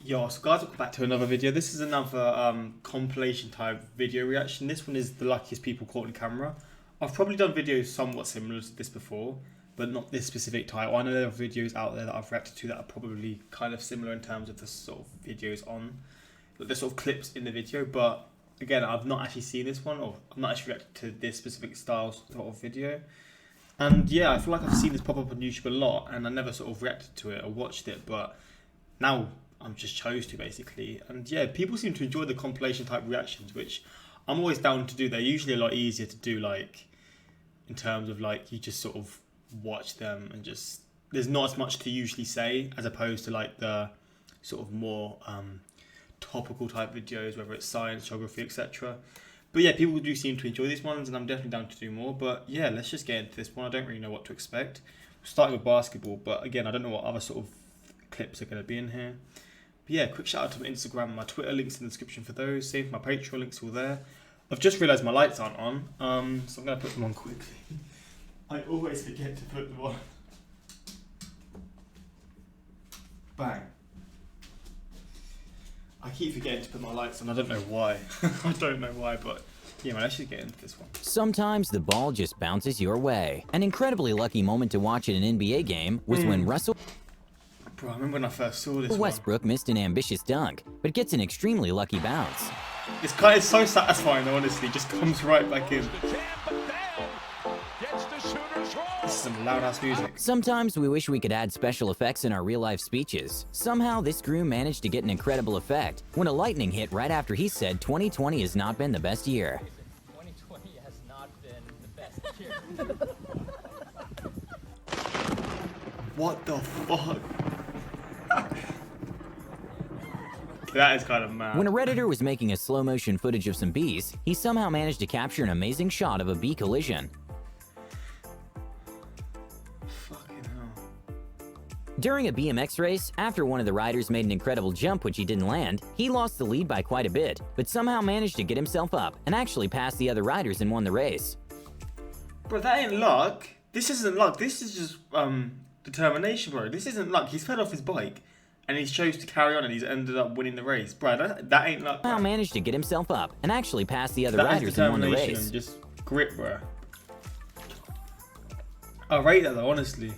Yo, so guys, welcome back to another video. This is another compilation type video reaction. This one is the luckiest people caught on camera. I've probably done videos somewhat similar to this before, but not this specific type. I know there are videos out there that I've reacted to that are probably kind of similar in terms of the sort of videos on, the sort of clips in the video, but again, I've not actually seen this one, or I've not actually reacted to this specific style sort of video. And yeah, I feel like I've seen this pop up on YouTube a lot, and I never sort of reacted to it or watched it, but now I'm just chose to basically. And yeah, people seem to enjoy the compilation type reactions, which I'm always down to do. They're usually a lot easier to do, like in terms of like you just sort of watch them and just there's not as much to usually say as opposed to like the sort of more topical type videos, whether it's science, geography, etc. But yeah, people do seem to enjoy these ones, and I'm definitely down to do more. But yeah, let's just get into this one. I don't really know what to expect. Starting with basketball, but again, I don't know what other sort of clips are going to be in here. But yeah, quick shout out to my Instagram and my Twitter, links in the description for those. Same for my Patreon, links all there. I've just realised my lights aren't on, so I'm going to put them on quickly. I always forget to put them on. Bang. I keep forgetting to put my lights on, I don't know why. I don't know why, but yeah, man, let's just get into this one. Sometimes the ball just bounces your way. An incredibly lucky moment to watch in an NBA game was when Russell Bro, I remember when I first saw this Westbrook missed an ambitious dunk, but gets an extremely lucky bounce. It's so satisfying, honestly, just comes right back in. This is some loud-ass music. Sometimes we wish we could add special effects in our real-life speeches. Somehow this groom managed to get an incredible effect when a lightning hit right after he said 2020 has not been the best year. 2020 has not been the best year. What the fuck? That is kind of mad. When a Redditor was making a slow-motion footage of some bees, he somehow managed to capture an amazing shot of a bee collision. Fucking hell. During a BMX race, after one of the riders made an incredible jump which he didn't land, he lost the lead by quite a bit, but somehow managed to get himself up and actually passed the other riders and won the race. Bro, that ain't luck. This isn't luck. This is just determination, bro. This isn't luck. He's fell off his bike and he's chose to carry on and he's ended up winning the race. Bro, that ain't luck, bro. Somehow managed to get himself up and actually pass the other riders and won the race. And just grit, bro. I rate that though, honestly.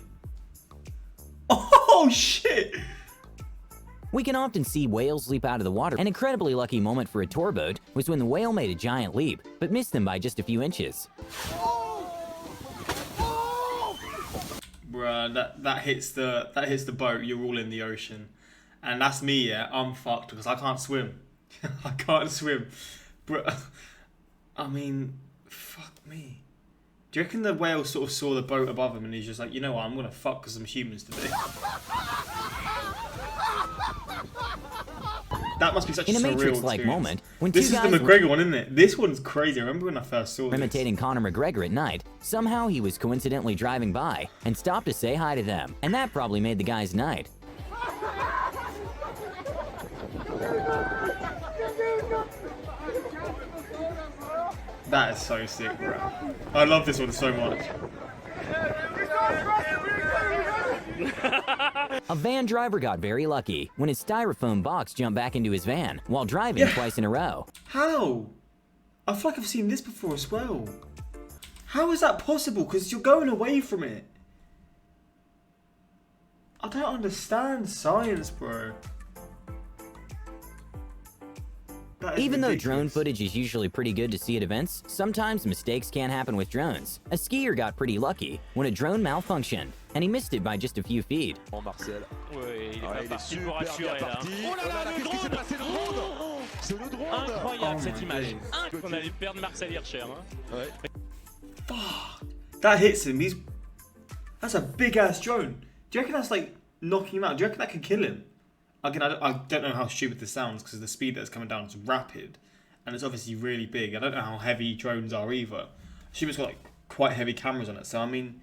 Oh shit! We can often see whales leap out of the water. An incredibly lucky moment for a tour boat was when the whale made a giant leap, but missed them by just a few inches. Bruh, that hits the boat, you're all in the ocean. And that's me, yeah, I'm fucked because I can't swim. I can't swim. Bruh, I mean, fuck me. Do you reckon the whale sort of saw the boat above him and he's just like, you know what, I'm gonna fuck some humans today? That must be such a surreal experience. In a Matrix-like moment, when this two is guys the McGregor one, isn't it? This one's crazy. I remember when I first saw this. Imitating Conor McGregor at night, somehow he was coincidentally driving by and stopped to say hi to them, and that probably made the guy's night. That is so sick, bro. I love this one so much. A van driver got very lucky when his styrofoam box jumped back into his van while driving twice in a row. How? I feel like I've seen this before as well. How is that possible? Because you're going away from it. I don't understand science, bro. Even though drone footage is usually pretty good to see at events, sometimes mistakes can happen with drones. A skier got pretty lucky when a drone malfunctioned, and he missed it by just a few feet. Marcel. Oui, il est parti super pour assurer bien là. parti. Oh là là, Qu'est-ce qui s'est passé, le drone? C'est le drone. Incroyable Oh cette my image. days. On allait perdre Marcel Hirscher. Hein. Ouais. Fuck. That hits him. That's a big ass drone. Do you reckon that's like knocking him out? Do you reckon that could kill him? Again, I don't know how stupid this sounds because the speed that's coming down is rapid and it's obviously really big. I don't know how heavy drones are either. I assume it's got like quite heavy cameras on it. So I mean,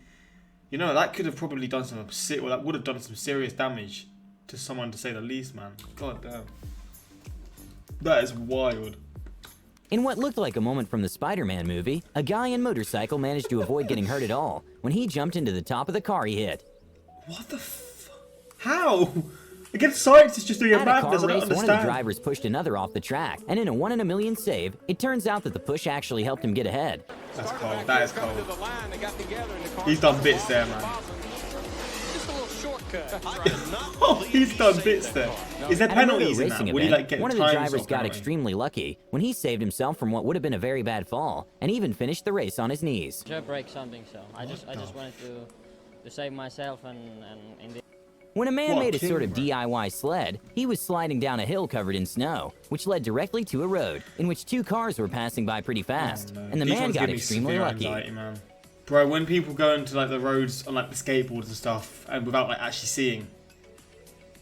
you know, that could have probably done some that would have done some serious damage to someone, to say the least, man. God damn. That is wild. In what looked like a moment from the Spider-Man movie, a guy in motorcycle managed to avoid getting hurt at all when he jumped into the top of the car he hit. What the f... How? Against science, it's just doing a At a madness. car I don't race, one of the understand. drivers pushed another off the track, and in a 1 in a million save, it turns out that the push actually helped him get ahead. That's cold. That is cold. He's done bits there, man. Oh, he's done bits there. Is there At a moto penalties in that? racing Would he event, like get one of the times drivers or got penalty? extremely lucky when he saved himself from what would have been a very bad fall, and even finished the race on his knees. To break something, so I just wanted to save myself and in the When a man What a made a sort of king, DIY sled, he was sliding down a hill covered in snow, which led directly to a road in which two cars were passing by pretty fast, Oh, no. and the These man ones got give me extremely severe lucky. anxiety, man. Bro, when people go into like the roads on like the skateboards and stuff, and without like actually seeing,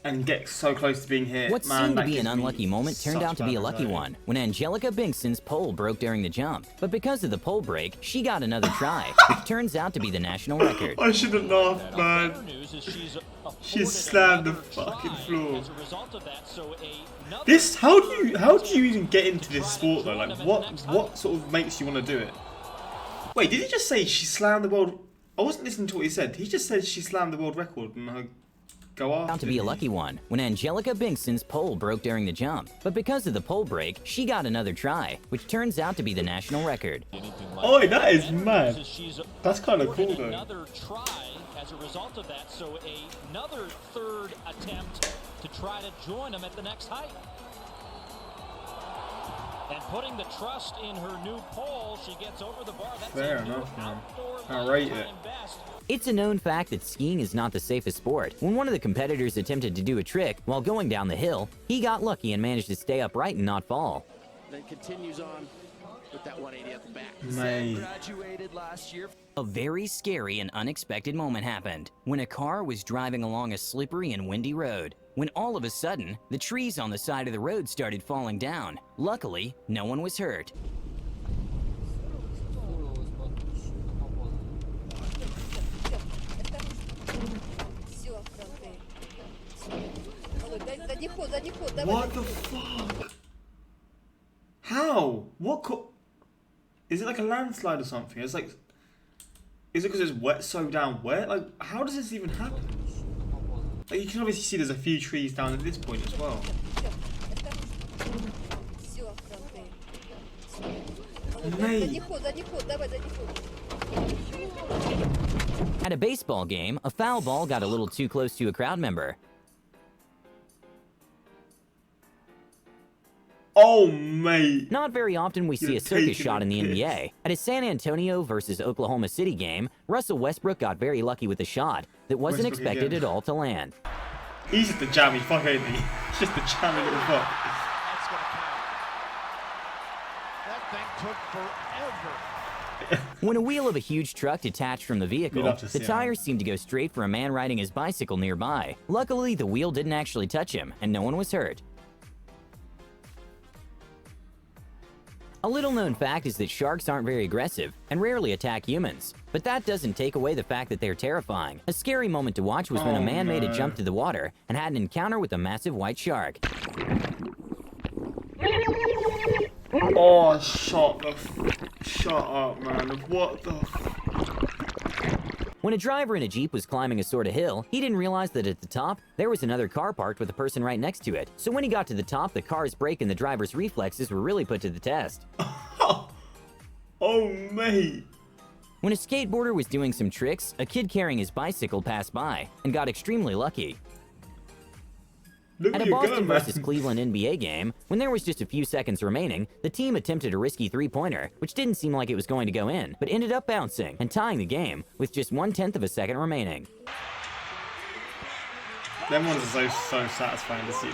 and get so close to being hit, What man, seemed to that be gives an me unlucky moment turned such out to be bad a lucky anxiety. one when Angelica Binkson's pole broke during the jump. But because of the pole break, she got another try, which turns out to be the national record. I shouldn't laugh, man. She slammed the fucking floor. This, how do you even get into this sport though? Like, what sort of makes you want to do it? Wait, did he just say she slammed the world? I wasn't listening to what he said. He just said she slammed the world record and her go after. Out to be a lucky one when Angelica Binkson's pole broke during the jump. But because of the pole break, she got another try, which turns out to be the national record. Oh, that is mad. That's kind of cool though. Another try as a result of that, so another third attempt to try to join him at the next height. And putting the trust in her new pole, she gets over the bar. That's Fair a new enough, man. outdoor I rate it. lifetime best. It's a known fact that skiing is not the safest sport. When one of the competitors attempted to do a trick while going down the hill, he got lucky and managed to stay upright and not fall. Then continues on with that 180 at the back. Mate. Graduated last year. A very scary and unexpected moment happened when a car was driving along a slippery and windy road, when all of a sudden, the trees on the side of the road started falling down. Luckily, no one was hurt. What the fuck? How? Is it like a landslide or something? It's like, is it because it's wet, so down wet? Like, how does this even happen? Like, you can obviously see there's a few trees down at this point as well. Mate. At a baseball game, a foul ball got a little too close to a crowd member. Oh, mate. Not very often we see You're a circus taking shot in the the piss. NBA. At a San Antonio versus Oklahoma City game, Russell Westbrook got very lucky with a shot that wasn't Westbrook expected again. at all to land. He's just a jammy fuck, ain't he? He's just a jammy little fuck. That's gonna count. That thing took forever. When a wheel of a huge truck detached from the vehicle, You'd love to the see it. tires seemed to go straight for a man riding his bicycle nearby. Luckily, the wheel didn't actually touch him, and no one was hurt. A little-known fact is that sharks aren't very aggressive and rarely attack humans. But that doesn't take away the fact that they're terrifying. A scary moment to watch was when a Oh, man made a no. jump to the water and had an encounter with a massive white shark. Oh, shut up, man. What the When a driver in a Jeep was climbing a sort of hill, he didn't realize that at the top, there was another car parked with a person right next to it. So when he got to the top, the car's brake and the driver's reflexes were really put to the test. Oh, mate. When a skateboarder was doing some tricks, a kid carrying his bicycle passed by and got extremely lucky. Look At where a you're Boston going, man. versus Cleveland NBA game, when there was just a few seconds remaining, the team attempted a risky three-pointer, which didn't seem like it was going to go in, but ended up bouncing and tying the game with just 1/10 of a second remaining. Them ones are so satisfying to see.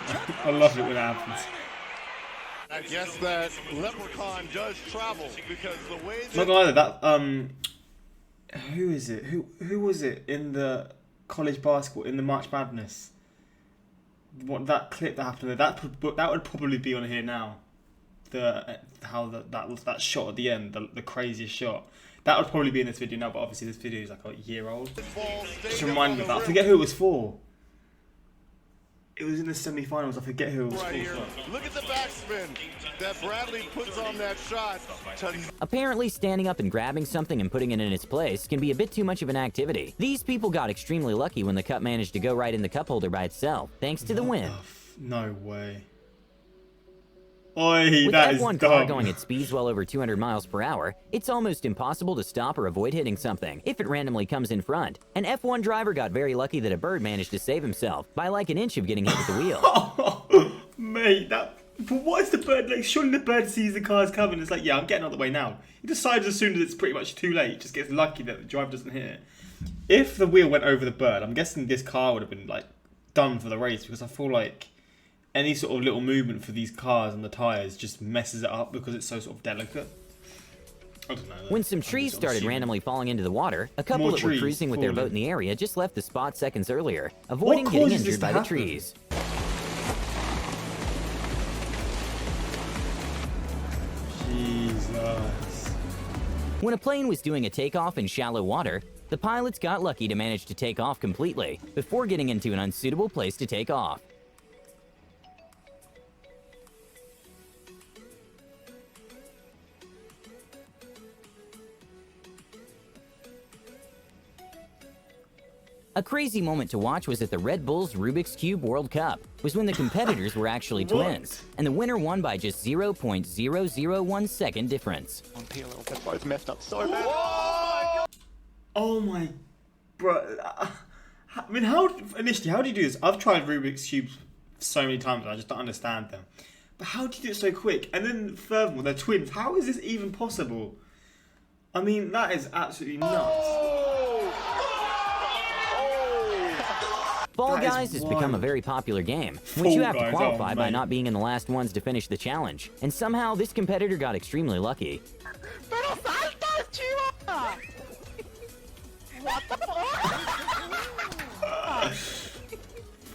I love it when it happens. I guess that leprechaun does travel because the way Not gonna lie, that who is it? Who was it in the college basketball in the March Madness? What that clip that happened there? That would probably be on here now. That shot at the end, the craziest shot. That would probably be in this video now, but obviously this video is like a year old. Just remind me of that. I forget who it was for. It was in the semi-finals. I forget who it was. Right here. Look at the backspin that Bradley puts on that shot. Apparently, standing up and grabbing something and putting it in its place can be a bit too much of an activity. These people got extremely lucky when the cup managed to go right in the cup holder by itself, thanks to the wind. No way. Oi, With that is F1 car dumb. going at speeds well over 200 miles per hour, it's almost impossible to stop or avoid hitting something if it randomly comes in front. An F1 driver got very lucky that a bird managed to save himself by like an inch of getting hit with the wheel. Mate, that. But what is the bird like? Surely the bird sees the car's coming. It's like, yeah, I'm getting out of the way now. He decides as soon as it's pretty much too late. Just gets lucky that the driver doesn't hit it. If the wheel went over the bird, I'm guessing this car would have been like done for the race, because I feel like any sort of little movement for these cars and the tyres just messes it up because it's so sort of delicate. I don't know. When some trees started randomly falling into the water, a couple that were cruising with their boat in the area just left the spot seconds earlier, avoiding getting injured by the trees. Jesus. When a plane was doing a takeoff in shallow water, the pilots got lucky to manage to take off completely before getting into an unsuitable place to take off. A crazy moment to watch was at the Red Bull's Rubik's Cube World Cup, was when the competitors were actually twins, and the winner won by just 0.001 second difference. Both messed up so bad. Oh my, bro. I mean, how do you do this? I've tried Rubik's Cubes so many times, and I just don't understand them. But how do you do it so quick? And then furthermore, they're twins. How is this even possible? I mean, that is absolutely nuts. Fall Guys has become a very popular game, which you have to qualify by mate. not being in the last ones to finish the challenge. And somehow, this competitor got extremely lucky.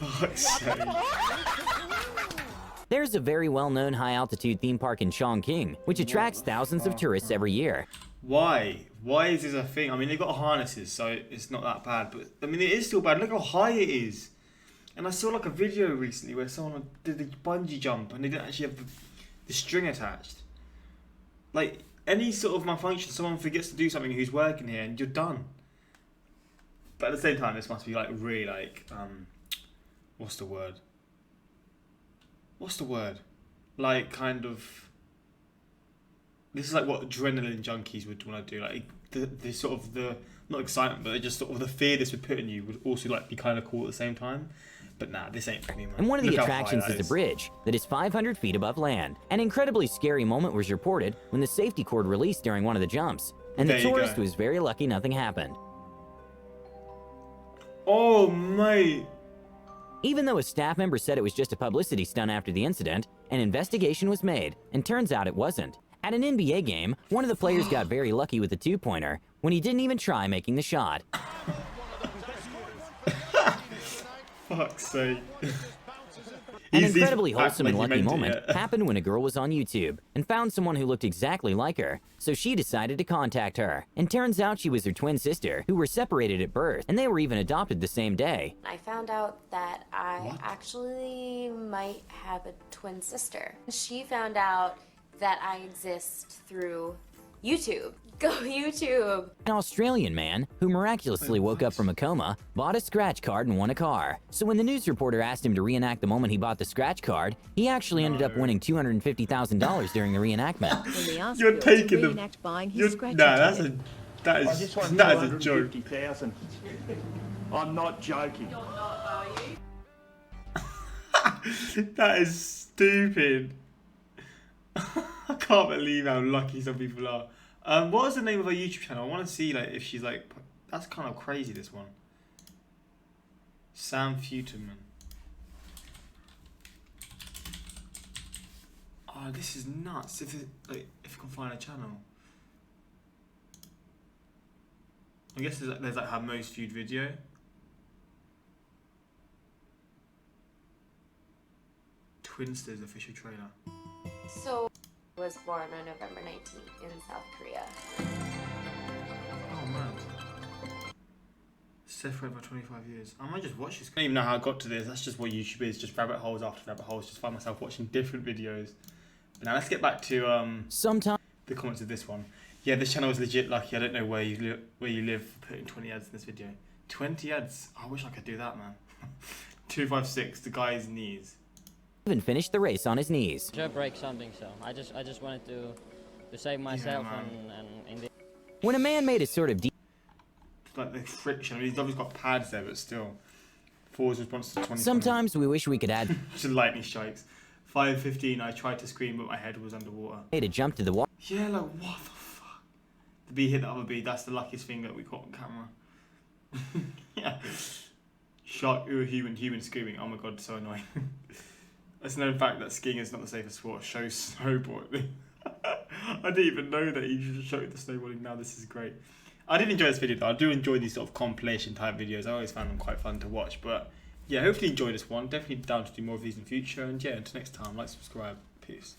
Fuck's sake. There's a very well-known high-altitude theme park in Chongqing, which attracts thousands of tourists every year. Why? Why is this a thing? I mean, they've got harnesses, so it's not that bad. But, I mean, it is still bad. Look how high it is. And I saw, like, a video recently where someone did the bungee jump and they didn't actually have the string attached. Like, any sort of malfunction, someone forgets to do something who's working here and you're done. But at the same time, this must be, like, really, like, what's the word? What's the word? Like, kind of... This is like what adrenaline junkies would want to do. Like the sort of the not excitement, but just sort of the fear this would put in you would also like be kind of cool at the same time. But nah, this ain't for me, man. And one of the Look how attractions high is that the bridge that is 500 feet above land. An incredibly scary moment was reported when the safety cord released during one of the jumps, and the There you tourist go. was very lucky nothing happened. Oh mate. Even though a staff member said it was just a publicity stunt after the incident, an investigation was made, and turns out it wasn't. At an NBA game, one of the players got very lucky with a two-pointer when he didn't even try making the shot. Fuck's sake. An He's incredibly act wholesome like and he lucky meant it, moment yeah. happened when a girl was on YouTube and found someone who looked exactly like her, so she decided to contact her. And turns out she was her twin sister, who were separated at birth, and they were even adopted the same day. I found out that I actually might have a twin sister. She found out that I exist through YouTube. Go YouTube! An Australian man, who miraculously woke up from a coma, bought a scratch card and won a car. So when the news reporter asked him to reenact the moment he bought the scratch card, he actually ended up winning $250,000 during the reenactment. You're taking them. Nah, that is a joke. I'm not joking. That is stupid. I can't believe how lucky some people are. What was the name of her YouTube channel? I want to see like if she's like. That's kind of crazy. This one. Sam Futerman. Oh, this is nuts. If I can find a channel. I guess there's like her most viewed video. Twinsters official trailer. So, I was born on November 19th in South Korea. Oh man. Separated by 25 years. I might just watch this. I don't even know how I got to this. That's just what YouTube is. Just rabbit holes after rabbit holes. Just find myself watching different videos. But now let's get back to Sometimes the comments of this one. Yeah, this channel is legit lucky. I don't know where you live for putting 20 ads in this video. 20 ads? I wish I could do that, man. 256, the guy's knees. even finished the race on his knees. Sure break something, so I just wanted to save myself and in the When a man made a sort of Like the friction. I mean, he's obviously got pads there, but still. For's response to 20. Sometimes we wish we could add Just lightning strikes. 5:15. I tried to scream, but my head was underwater. to jump to the wall. Yeah, like what the fuck? The bee hit the other bee. That's the luckiest thing that we caught on camera. Yeah. Shark, human screaming. Oh my god, so annoying. It's a known fact that skiing is not the safest sport. Show snowboarding. I didn't even know that you just showed the snowboarding. Now this is great. I did enjoy this video though. I do enjoy these sort of compilation type videos. I always find them quite fun to watch. But yeah, hopefully you enjoyed this one. Definitely down to do more of these in the future. And yeah, until next time, like, subscribe. Peace.